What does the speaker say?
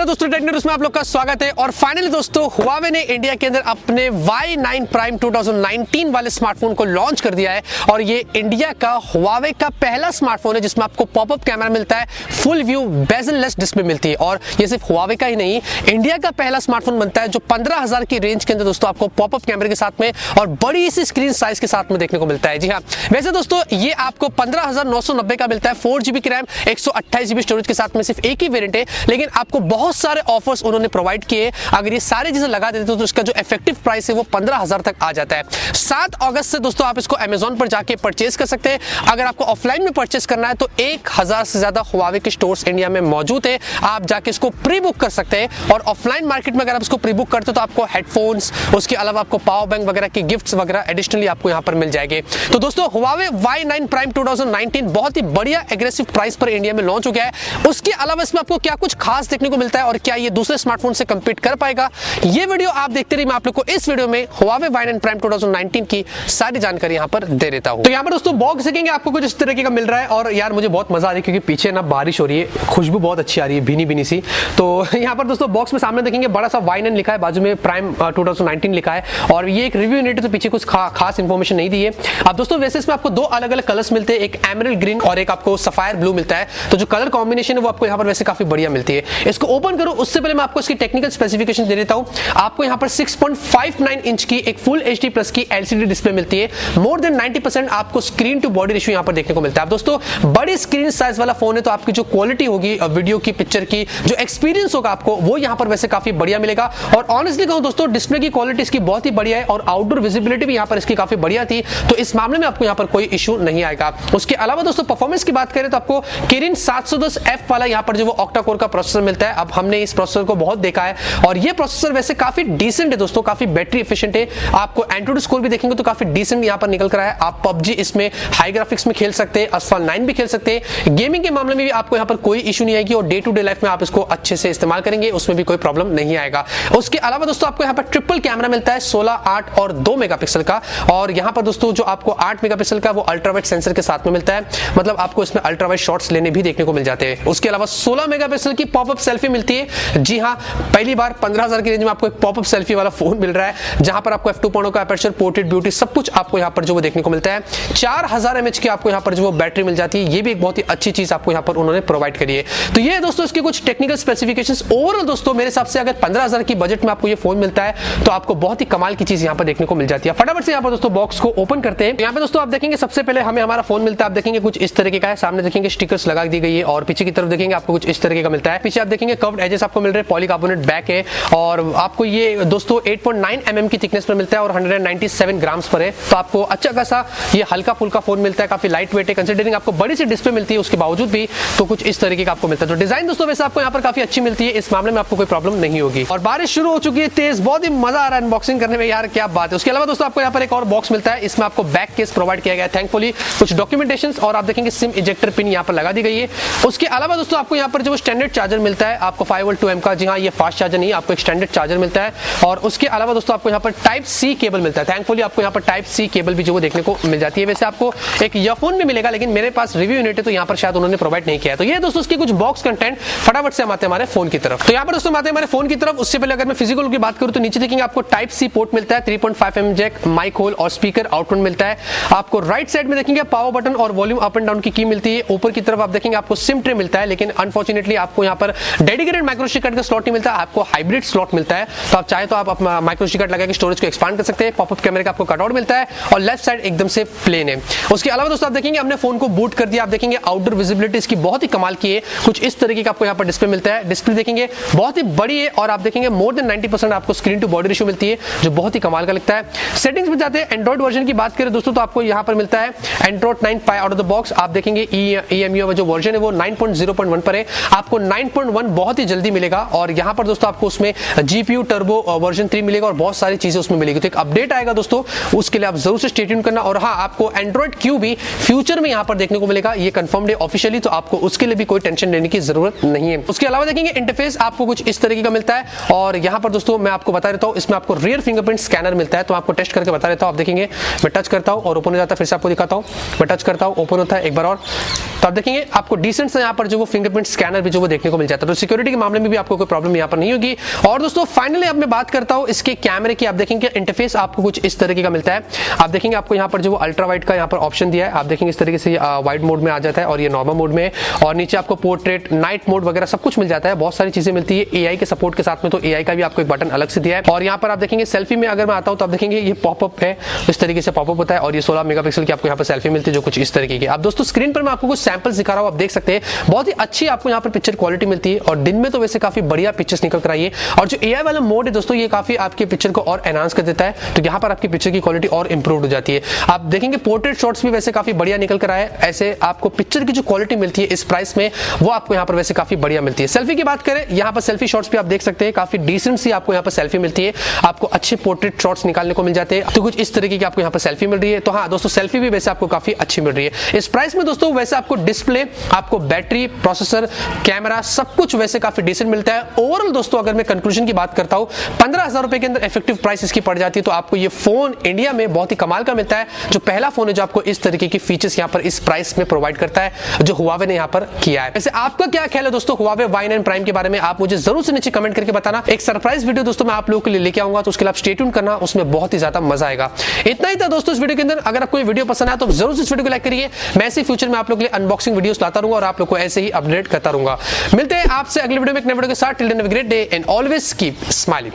Hello दोस्तों, tech news में आप लोग का स्वागत है। और फाइनली दोस्तों, हुआवे ने इंडिया के अंदर अपने Y9 Prime 2019 वाले स्मार्टफोन को लॉन्च कर दिया है। और ये इंडिया का हुआवे का पहला स्मार्टफोन है जिसमें आपको पॉपअप कैमरा मिलता है, फुल व्यू बेजल-लेस डिस्प्ले मिलती है। और ये सिर्फ हुआवे का ही नहीं, इंडिया का पहला स्मार्टफोन बनता है जो 15,000 की रेंज के अंदर दोस्तों आपको पॉपअप कैमरे के साथ में और बड़ी सी स्क्रीन साइज के साथ में देखने को मिलता है। जी हाँ, वैसे दोस्तों ये आपको 15,990 का मिलता है, 4GB की रैम, 128GB स्टोरेज के साथ में सिर्फ एक ही वेरिएंट है। लेकिन आपको बहुत सारे ऑफर्स उन्होंने प्रोवाइड किए। अगर ये सारे चीजें लगा देते तो इसका जो इफेक्टिव प्राइस है वो 15,000 तक आ जाता है। 7 अगस्त से दोस्तों आप इसको अमेजॉन पर जाके परचेज कर सकते हैं। अगर आपको ऑफलाइन में परचेज करना है तो 1000 से ज्यादा हुआवे के स्टोर्स इंडिया में मौजूद है। आप जाके इसको प्री बुक कर सकते हैं। और ऑफलाइन मार्केट में अगर आप इसको प्री बुक करते हो तो आपको हेडफोन्स, उसके अलावा आपको पावर बैंक वगैरह के गिफ्ट्स वगैरह एडिशनली आपको यहाँ पर मिल जाएंगे। तो दोस्तों हुआवे Y9 Prime 2019 बहुत ही बढ़िया एग्रेसिव प्राइस पर इंडिया में लॉन्च हो गया है। उसके अलावा इसमें आपको क्या कुछ खास देखने को मिलता है और क्या ये दूसरे स्मार्टफोन से कंपीट कर पाएगा, ये वीडियो आप देखते रहिए। मैं आप लोग को इस वीडियो में हुआवे Y9 Prime 2019 की सारी जानकारी यहाँ पर दे देता हूँ। तो यहाँ पर दोस्तों बॉक्स देखेंगे आपको कुछ इस तरीके का मिल रहा है। और यार मुझे बहुत मजा आ रही है क्योंकि पीछे ना बारिश हो रही है, खुशबू बहुत अच्छी आ रही है, भीनी भीनी सी। तो यहाँ पर दोस्तों बॉक्स में सामने देखेंगे बड़ा सा Y9 लिखा है, बाजू में Prime 2019 लिखा है। और ये एक रिव्यू यूनिट है तो पीछे कुछ खास इंफॉर्मेशन नहीं दी है। अब दोस्तों वैसे इसमें आपको दो अलग अलग कलर्स मिलते हैं, एक एमरल्ड ग्रीन और एक आपको सफायर ब्लू मिलता है। तो जो कलर कॉम्बिनेशन है वो आपको यहाँ पर वैसे काफी बढ़िया मिलती है। इसको ओपन करो उससे पहले मैं आपको इसकी टेक्निकल स्पेसिफिकेशन दे देता हूं। आपको यहाँ पर 6.59 इंच की एक फुल HD प्लस की LCD डिस्प्ले मिलती है। मोर देन 90% आपको स्क्रीन टू बॉडी रेशियो यहाँ पर देखने को मिलता है। अब दोस्तों बड़ी स्क्रीन साइज वाला फोन है तो आपकी जो क्वालिटी होगी वीडियो की, पिक्चर की, जो एक्सपीरियंस होगा आपको वो यहाँ पर वैसे काफी बढ़िया मिलेगा। और ऑनेस्टली कहूं दोस्तों डिस्प्ले की क्वालिटी इसकी बहुत ही बढ़िया है और आउटडोर विजिबिलिटी भी यहाँ पर इसकी काफी बढ़िया थी। तो इस मामले में आपको यहाँ पर कोई इशू नहीं आएगा। उसके अलावा दोस्तों परफॉर्मेंस की बात करें तो आपको Kirin 710F वाला यहाँ पर जो वो ऑक्टा कोर का प्रोसेसर मिलता है। अब हमने इस प्रोसेसर को बहुत देखा है और ये प्रोसेसर वैसे काफी डिसेंट है दोस्तों, काफी बैटरी एफिशिएंट है। आपको एंड्रॉइड स्कोर भी देखेंगे तो काफी डिसेंट यहाँ पर निकल कर आया है। आप PUBG इसमें हाई ग्राफिक्स में खेल सकते हैं, Asphalt 9 भी खेल सकते हैं। गेमिंग के मामले में भी आपको यहाँ पर कोई इशू नहीं आएगी और डे टू डे लाइफ में आप इसको अच्छे से इस्तेमाल करेंगे, उसमें भी कोई प्रॉब्लम नहीं आएगा। उसके अलावा दोस्तों आपको यहाँ पर ट्रिपल कैमरा मिलता है, 16, 8 और 2 मेगापिक्सल का। और यहाँ पर दोस्तों जो आपको 8 मेगापिक्सल का वो अल्ट्रावाइड सेंसर के साथ में मिलता है, मतलब आपको इसमें अल्ट्रावाइड शॉट्स लेने भी देखने को मिल जाते हैं। उसके अलावा 16 मेगापिक्सल की पॉपअप सेल्फी मिलती है। जी हाँ, पहली बार 15,000 की रेंज में आपको एक पॉपअप सेल्फी वाला फोन मिल रहा है जहां पर आपको f2.0 का अपर्चर, पोर्ट्रेट, ब्यूटी सब कुछ आपको यहां पर जो वो देखने को मिलता है। 4000 mAh की आपको यहां पर जो वो बैटरी मिल जाती है, ये भी एक बहुत ही अच्छी चीज आपको यहां पर उन्होंने प्रोवाइड करी है। तो ये दोस्तों इसके कुछ टेक्निकल स्पेसिफिकेशंस। ओवरऑल दोस्तों मेरे हिसाब से अगर 15,000 की बजट में आपको ये फोन मिलता है तो आपको बहुत ही कमाल की चीज यहां पर देखने को मिल जाती है। फटाफट से यहां पर दोस्तों बॉक्स को ओपन करते हैं। यहां पे दोस्तों आप देखेंगे सबसे पहले हमें हमारा फोन मिलता है। आप देखेंगे कुछ इस तरीके का है, सामने देखेंगे स्टिकर्स लगा दी गई है और पीछे की तरफ देखेंगे आपको कुछ इस तरीके का मिलता है। पीछे आप देखेंगे कर्व्ड एजेस आपको मिल रहे हैं, पॉलीकार्बोनेट बैक है और आपको ये दोस्तों 8.9 mm की थिकनेस पर मिलता है और 197 ग्राम्स पर है। तो आपको अच्छा खासा ये हल्का फुल्का फोन मिलता है, काफी लाइट वेट है कंसिडरिंग आपको बड़ी सी डिस्प्ले मिलती है उसके बावजूद भी। तो कुछ इस तरीके का आपको मिलता है। तो डिजाइन दोस्तों वैसे आपको यहाँ पर काफी अच्छी मिलती है, इस मामले में आपको कोई प्रॉब्लम नहीं होगी। और बारिश शुरू हो चुकी है तेज, बहुत ही मजा आ रहा है अनबॉक्सिंग करने में यार, क्या बात है। उसके अलावा दोस्तों आपको यहाँ पर एक और बॉक्स मिलता है, इसमें आपको बैक केस प्रोवाइड किया गया है थैंकफुली, कुछ डॉक्यूमेंटेशन और आप देखेंगे सिम इजेक्टर पिन यहाँ पर लगा दी गई है। उसके अलावा दोस्तों आपको यहाँ पर जो स्टैंडर्ड चार्जर मिलता है आपको 5V 2 का, जी हाँ ये फास्ट चार्जर नहीं, आपको एक स्टैंडर्ड चार्जर मिलता है। और उसके अलावा दोस्तों आपको यहाँ पर टाइप C केबल मिलता है। थैंकफुली आपको यहाँ पर टाइप C केबल भी जो देखने को मिल जाती है। वैसे आपको एक ईयरफोन भी मिलेगा लेकिन मेरे पास रिव्यू यूनिट है तो यहाँ पर शायद उन्होंने प्रोवाइड नहीं किया है। तो ये दोस्तों उसकी कुछ बॉक्स कंटेंट। फटाफट से हम आते हैं हमारे फोन की तरफ। तो यहाँ पर दोस्तों आते हैं हमारे फोन की तरफ। उससे पहले अगर मैं फिजिकल की बात करूँ तो नीचे देखेंगे आपको टाइप C पोर्ट मिलता है, 3.5 mm जैक, माइक होल और स्पीकर आउटपुट मिलता है। आपको राइट साइड में देखेंगे पावर बटन और वॉल्यूम अप एंड डाउन की की मिलती है। ऊपर की तरफ आप देखेंगे आपको सिम ट्रे मिलता है लेकिन अनफॉर्चुनेटली आपको यहाँ पर डेडिकेटेड माइक्रोएसडी कार्ड का स्लॉट नहीं मिलता, आपको हाइब्रिड स्लॉट मिलता है। तो आप चाहे तो आप अपना माइक्रोएसडी कार्ड लगा के स्टोरेज को एक्सपांड कर सकते हैं। पॉपअप कैमरे का आपको कटआउट मिलता है और लेफ्ट साइड एकदम से प्लेन है। उसके अलावा दोस्तों आप देखेंगे हमने फोन को बूट कर दिया। आप देखेंगे आउटडोर विजिबिलिटी इसकी बहुत ही कमाल की है, कुछ इस तरीके का आपको यहाँ पर डिस्प्ले मिलता है। डिस्प्ले देखेंगे बहुत ही बड़ी है और आप देखेंगे मोर देन 90% आपको स्क्रीन टू बॉडी रेशियो मिलती है जो बहुत ही कमाल का लगता है। सेटिंग्स में जाते हैं, एंड्रॉइड वर्जन की बात करें दोस्तों तो आपको यहाँ पर मिलता है Android 9 Pie out of the box. आप देखेंगे EMUI जो वर्जन है वो 9.0.1 पर है, आपको 9.1 बहुत ही जल्दी मिलेगा। और यहाँ पर दोस्तों आपको उसमें GPU टर्बो वर्जन 3 मिलेगा और बहुत सारी चीजें उसमें मिलेगी। तो एक अपडेट आएगा दोस्तों, उसके लिए आप जरूर से स्टे ट्यून करना। और हाँ, आपको एंड्रॉइड Q भी फ्यूचर में यहाँ पर देखने को मिलेगा, ये कंफर्म्ड है ऑफिशियली, तो आपको उसके लिए भी कोई टेंशन लेने की जरूरत नहीं है। उसके अलावा देखेंगे इंटरफेस आपको कुछ इस तरीके का मिलता है। और यहाँ पर दोस्तों मैं आपको बता देता हूँ, इसमें आपको रियर फिंगरप्रिंट स्कैनर मिलता है, तो आपको टेस्ट करके बता देता हूँ। आप देखेंगे मैं टच करता हूँ और ओपन हो जाता है, फिर से आपको दिखाता हूँ, मैं टच करता हूँ ओपन होता है एक बार और। तो आप देखेंगे आपको डिसेंट से यहाँ पर जो वो फिंगरप्रिंट स्कैनर भी जो वो देखने को मिल जाता है। तो सिक्योरिटी के मामले में भी आपको कोई प्रॉब्लम यहाँ पर नहीं होगी। और दोस्तों फाइनली अब मैं बात करता हूँ इसके कैमरे की। आप देखेंगे इंटरफेस आपको कुछ इस तरीके का मिलता है। आप देखेंगे आपको यहाँ पर जो अल्ट्रा वाइड का यहाँ पर ऑप्शन दिया है, आप देखेंगे इस तरीके से वाइड मोड में आ जाता है और ये नॉर्मल मोड में, और नीचे आपको पोर्ट्रेट, नाइट मोड वगैरह सब कुछ मिल जाता है। बहुत सारी चीजें मिलती है एआई के सपोर्ट के साथ में, तो एआई का भी आपको एक बटन अलग से दिया है। और यहाँ पर आप देखेंगे सेल्फी में अगर मैं आता हूँ तो आप देखेंगे ये पॉपअप है, इस तरीके से पॉपअप होता है और ये 16 मेगापिक्सल की आपको यहाँ पर सेल्फी मिलती है जो कुछ इस तरीके की। अब दोस्तों स्क्रीन पर मैं आपको कुछ सैंपल्स दिखा रहा हूँ, आप देख सकते हैं बहुत ही अच्छी आपको यहाँ पर पिक्चर क्वालिटी मिलती है और दिन में तो वैसे काफी बढ़िया पिक्चर्स निकल कर आई है। और जो एआई वाला मोड है दोस्तों ये काफी आपके पिक्चर को और एनहांस कर देता है, तो यहाँ पर आपकी पिक्चर की क्वालिटी और इंप्रूव हो जाती है। आप देखेंगे पोर्ट्रेट शॉट्स भी वैसे काफी बढ़िया निकल कर आए। ऐसे आपको पिक्चर की जो क्वालिटी मिलती है इस प्राइस में वो आपको यहाँ पर वैसे काफी बढ़िया मिलती है। सेल्फी की बात करें, यहाँ पर सेल्फी शॉट्स भी आप देख सकते हैं काफी डिसेंट सी आपको यहाँ पर सेल्फी मिलती है, आपको अच्छे पोर्ट्रेट शॉट्स निकालने को मिल जाते हैं। तो कुछ इस तरीके की आपको यहाँ पर सेल्फी मिल रही है। तो हाँ दोस्तों सेल्फी भी वैसे आपको काफी अच्छी मिल रही है इस प्राइस में। दोस्तों वैसे आपको डिस्प्ले, आपको बैटरी, प्रोसेसर, कैमरा सब कुछ वैसे काफी डिसेंट मिलता है। ओवरऑल दोस्तों अगर मैं कंक्लूजन की बात करता हूं 15,000 रुपए के अंदर इफेक्टिव प्राइस इसकी पड़ जाती है, तो आपको ये फोन इंडिया में बहुत ही कमाल का मिलता है। जो पहला फोन है जो आपको इस तरीके की फीचर्स यहाँ पर इस प्राइस में प्रोवाइड करता है, जो हुआवे ने यहाँ पर किया है। वैसे आपका क्या ख्याल है दोस्तों हुआवे Y9 प्राइम के बारे में, आप मुझे जरूर से नीचे कमेंट करके बताना। एक सरप्राइज वीडियो दोस्तों मैं आप लोगों के लिए लेके आऊंगा, तो उसके लिए आप स्टे ट्यून करना, उसमें बहुत ही ज्यादा मजा आएगा। इतना ही था दोस्तों इस वीडियो के अंदर। अगर आपको ये वीडियो पसंद आया तो जरूर से इस वीडियो को लाइक करिए। मैं ऐसे फ्यूचर में आप लोगों के लिए अनबॉक्सिंग वीडियोस लाता रहूंगा और आप लोगों को ऐसे ही अपडेट करता रहूंगा। मिलते हैं आपसे अगले वीडियो में एक नए वीडियो के साथ। Till then have a great day and always keep smiling.